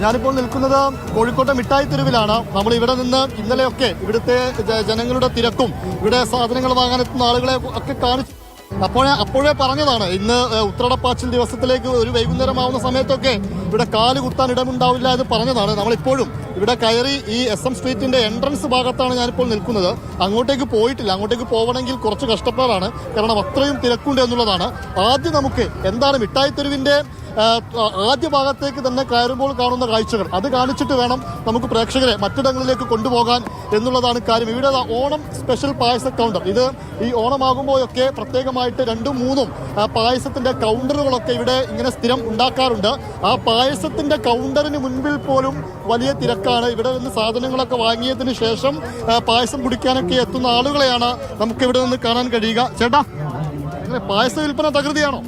ഞാനിപ്പോൾ നിൽക്കുന്നത് കോഴിക്കോട്ടെ മിഠായി തെരുവിലാണ്. നമ്മൾ ഇവിടെ നിന്ന് ഇന്നലെയൊക്കെ ഇവിടുത്തെ ജനങ്ങളുടെ തിരക്കും ഇവിടെ സാധനങ്ങൾ വാങ്ങാനെത്തുന്ന ആളുകളെ ഒക്കെ കാണിച്ചു. അപ്പോഴേ പറഞ്ഞതാണ് ഇന്ന് ഉത്രടപ്പാച്ചിൽ ദിവസത്തിലേക്ക് ഒരു വൈകുന്നേരമാവുന്ന സമയത്തൊക്കെ ഇവിടെ കാല് കുത്താൻ ഇടമുണ്ടാവില്ല എന്ന് പറഞ്ഞതാണ്. നമ്മളിപ്പോഴും ഇവിടെ കയറി ഈ SM സ്ട്രീറ്റിന്റെ എൻട്രൻസ് ഭാഗത്താണ് ഞാനിപ്പോൾ നിൽക്കുന്നത്. അങ്ങോട്ടേക്ക് പോയിട്ടില്ല. അങ്ങോട്ടേക്ക് പോകണമെങ്കിൽ കുറച്ച് കഷ്ടപ്പാടാണ്, കാരണം അത്രയും തിരക്കുണ്ട് എന്നുള്ളതാണ്. ആദ്യം നമുക്ക് എന്താണ് മിഠായി തെരുവിന്റെ ആദ്യ ഭാഗത്തേക്ക് തന്നെ കയറുമ്പോൾ കാണുന്ന കാഴ്ചകൾ അത് കാണിച്ചിട്ട് വേണം നമുക്ക് പ്രേക്ഷകരെ മറ്റിടങ്ങളിലേക്ക് കൊണ്ടുപോകാൻ എന്നുള്ളതാണ് കാര്യം. ഇവിടെ ഓണം സ്പെഷ്യൽ പായസ കൗണ്ടർ, ഇത് ഈ ഓണമാകുമ്പോഴൊക്കെ പ്രത്യേകമായിട്ട് 2-3 പായസത്തിന്റെ കൗണ്ടറുകളൊക്കെ ഇവിടെ ഇങ്ങനെ സ്ഥിരം ഉണ്ടാക്കാറുണ്ട്. ആ പായസത്തിന്റെ കൗണ്ടറിന് മുൻപിൽ പോലും വലിയ തിരക്കാണ്. ഇവിടെ നിന്ന് സാധനങ്ങളൊക്കെ വാങ്ങിയതിന് ശേഷം പായസം കുടിക്കാനൊക്കെ എത്തുന്ന ആളുകളെയാണ് നമുക്ക് ഇവിടെ നിന്ന് കാണാൻ കഴിയുക. ചേട്ടാ, പായസ വിൽപ്പന തകൃതിയാണോ?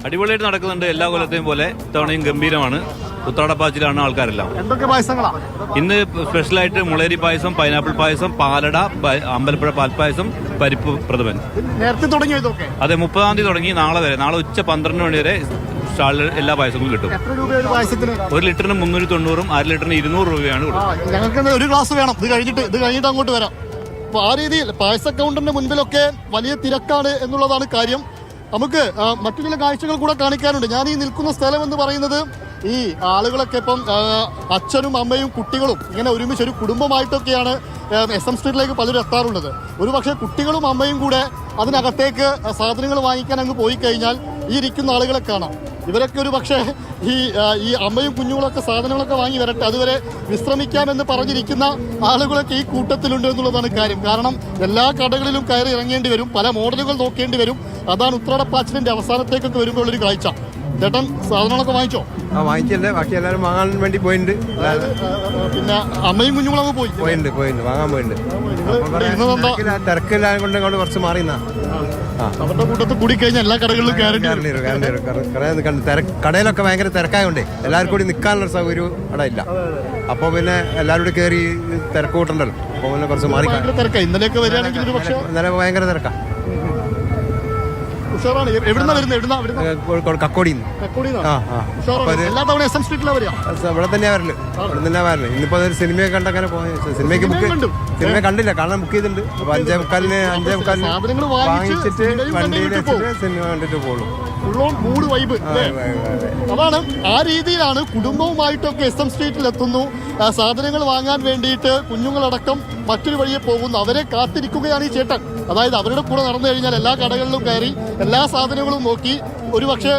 അടിപൊളിയായിട്ട് നടക്കുന്നുണ്ട്. എല്ലാ കൊല്ലത്തെയും പോലെ ഇത്തവണയും ഗംഭീരമാണ്. ഉത്രാടപ്പാച്ചിലാണ് ആൾക്കാരെല്ലാം. എന്തൊക്കെ പായസങ്ങളാണ് ഇന്ന് സ്പെഷ്യലായിട്ട്? മുളേരി പായസം, പൈനാപ്പിൾ പായസം, പാലട, അമ്പലപ്പുഴ പാൽപ്പായസം, പരിപ്പ് പ്രഥമൻ. നേരത്തെ തുടങ്ങി ഇതൊക്കെ? അതെ, 30-ാം തീയതി തുടങ്ങി. നാളെ വരെ, നാളെ ഉച്ച 12 മണി വരെ സ്റ്റാളിൽ എല്ലാ പായസങ്ങളും കിട്ടും. എത്ര രൂപ ഒരു പായസത്തിന്? 1 ലിറ്ററിന് 390, 1/2 ലിറ്ററിന് 200 രൂപയാണ് കൊടുക്കുന്നത്. ഞങ്ങൾക്ക് ഒരു ഗ്ലാസ് വേണം. ഇത് കഴിഞ്ഞിട്ട് അങ്ങോട്ട് വരാം. അപ്പൊ ആ രീതിയിൽ പായസ കൗണ്ടറിന്റെ മുൻപിലൊക്കെ വലിയ തിരക്കാണ് എന്നുള്ളതാണ് കാര്യം. നമുക്ക് മറ്റു ചില കാഴ്ചകൾ കൂടെ കാണിക്കാനുണ്ട്. ഞാൻ ഈ നിൽക്കുന്ന സ്ഥലം എന്ന് പറയുന്നത് ഈ ആളുകളൊക്കെ ഇപ്പം അച്ഛനും അമ്മയും കുട്ടികളും ഇങ്ങനെ ഒരുമിച്ച് ഒരു കുടുംബമായിട്ടൊക്കെയാണ് SM സ്ട്രീറ്റിലേക്ക് പലരും എത്താറുള്ളത്. ഒരു പക്ഷേ കുട്ടികളും അമ്മയും കൂടെ അതിനകത്തേക്ക് സാധനങ്ങൾ വാങ്ങിക്കാൻ അങ്ങ് പോയി കഴിഞ്ഞാൽ ഈ ഇരിക്കുന്ന ആളുകളെ കാണാം. ഇവരൊക്കെ ഒരു പക്ഷേ ഈ അമ്മയും കുഞ്ഞുങ്ങളൊക്കെ സാധനങ്ങളൊക്കെ വാങ്ങി വരട്ടെ, അതുവരെ വിശ്രമിക്കാമെന്ന് പറഞ്ഞിരിക്കുന്ന ആളുകളൊക്കെ ഈ കൂട്ടത്തിലുണ്ട് എന്നുള്ളതാണ് കാര്യം. കാരണം എല്ലാ കടകളിലും കയറി ഇറങ്ങേണ്ടി വരും, പല മോഡലുകൾ നോക്കേണ്ടി വരും. അതാണ് ഉത്രാടപ്പാച്ചിലിന്റെ അവസാനത്തേക്കൊക്കെ വരുമ്പോൾ ഒരു കാഴ്ച. ചേട്ടൻ സാധനങ്ങളൊക്കെ വാങ്ങിച്ചോ? വാങ്ങിച്ചല്ലേ, ബാക്കി എല്ലാവരും വാങ്ങാൻ വേണ്ടി പോയിട്ടുണ്ട്. പിന്നെ അമ്മയും കുഞ്ഞുങ്ങളൊക്കെ പോയിട്ടുണ്ട് വാങ്ങാൻ പോയിട്ടുണ്ട്. തിരക്കില്ലാതെ കൊണ്ട് ഇങ്ങോട്ട് കുറച്ച് മാറിയുന്ന അവരുടെ കൂട്ടത്തിൽ കൂടി കഴിഞ്ഞാൽ എല്ലാ കടകളിലും കടയിലൊക്കെ ഭയങ്കര തിരക്കായോണ്ടേ എല്ലാവർക്കും കൂടി നിൽക്കാനുള്ള സൗകര്യം അവിടെ ഇല്ല. അപ്പൊ പിന്നെ എല്ലാവരും കൂടി കയറി തിരക്ക് കൂട്ടണ്ടല്ലോ. അപ്പൊ പിന്നെ കുറച്ച് മാറി. ഇന്നലെയൊക്കെ വരികയാണെങ്കിൽ ഇന്നലെ ഭയങ്കര തിരക്കാ. കോഴിക്കോട് കക്കോടിന്ന്. ഇവിടെ തന്നെയാ വരല്. ഇന്നിപ്പോ ഒരു സിനിമയൊക്കെ കണ്ടങ്ങനെ സിനിമയ്ക്ക് സിനിമ കണ്ടില്ല, കാണാൻ ബുക്ക് ചെയ്തിട്ടുണ്ട്. അപ്പൊ 5:45 വാങ്ങിച്ചിട്ട് വണ്ടിയിൽ സിനിമ കണ്ടിട്ട് പോകുള്ളൂ. അതാണ് ആ രീതിയിലാണ് കുടുംബവുമായിട്ടൊക്കെ SM സ്ട്രീറ്റിൽ എത്തുന്നു. സാധനങ്ങൾ വാങ്ങാൻ വേണ്ടിയിട്ട് കുഞ്ഞുങ്ങളടക്കം മറ്റൊരു വഴിയെ പോകുന്നു. അവരെ കാത്തിരിക്കുകയാണ് ഈ ചേട്ടൻ. അതായത് അവരുടെ കൂടെ നടന്നു കഴിഞ്ഞാൽ എല്ലാ കടകളിലും കയറി എല്ലാ സാധനങ്ങളും നോക്കി ഒരു പക്ഷേ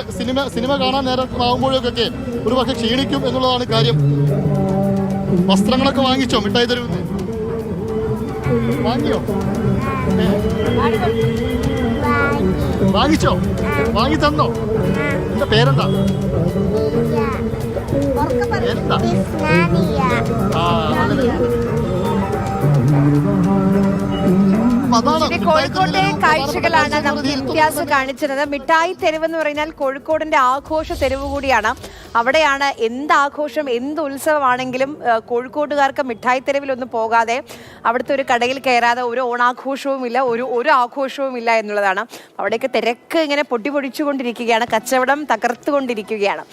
സിനിമ കാണാൻ നേരമാകുമ്പോഴൊക്കെ ഒരു പക്ഷെ ക്ഷീണിക്കും എന്നുള്ളതാണ് കാര്യം. വസ്ത്രങ്ങളൊക്കെ വാങ്ങിച്ചോ? മിഠായി തെരുവിൽ വാങ്ങിയോ? വാങ്ങിച്ചോ? വാങ്ങി തന്നോ? എന്റെ പേരെന്താ? കോഴിക്കോട്ടെ കാഴ്ചകളാണ് നമുക്ക് ഇംതിയാസ് കാണിച്ചത്. മിഠായി തെരുവ് എന്ന് പറഞ്ഞാൽ കോഴിക്കോടിന്റെ ആഘോഷ തെരുവ് കൂടിയാണ്. അവിടെയാണ് എന്ത് ആഘോഷം, എന്ത് ഉത്സവമാണെങ്കിലും കോഴിക്കോട്ടുകാർക്ക് മിഠായി തെരുവിലൊന്നും പോകാതെ, അവിടുത്തെ ഒരു കടയിൽ കയറാതെ ഒരു ഓണാഘോഷവും ഇല്ല, ഒരു ആഘോഷവും ഇല്ല എന്നുള്ളതാണ്. അവിടെയൊക്കെ തിരക്ക് ഇങ്ങനെ പൊടിപൊടിച്ചുകൊണ്ടിരിക്കുകയാണ്, കച്ചവടം തകർത്തുകൊണ്ടിരിക്കുകയാണ്.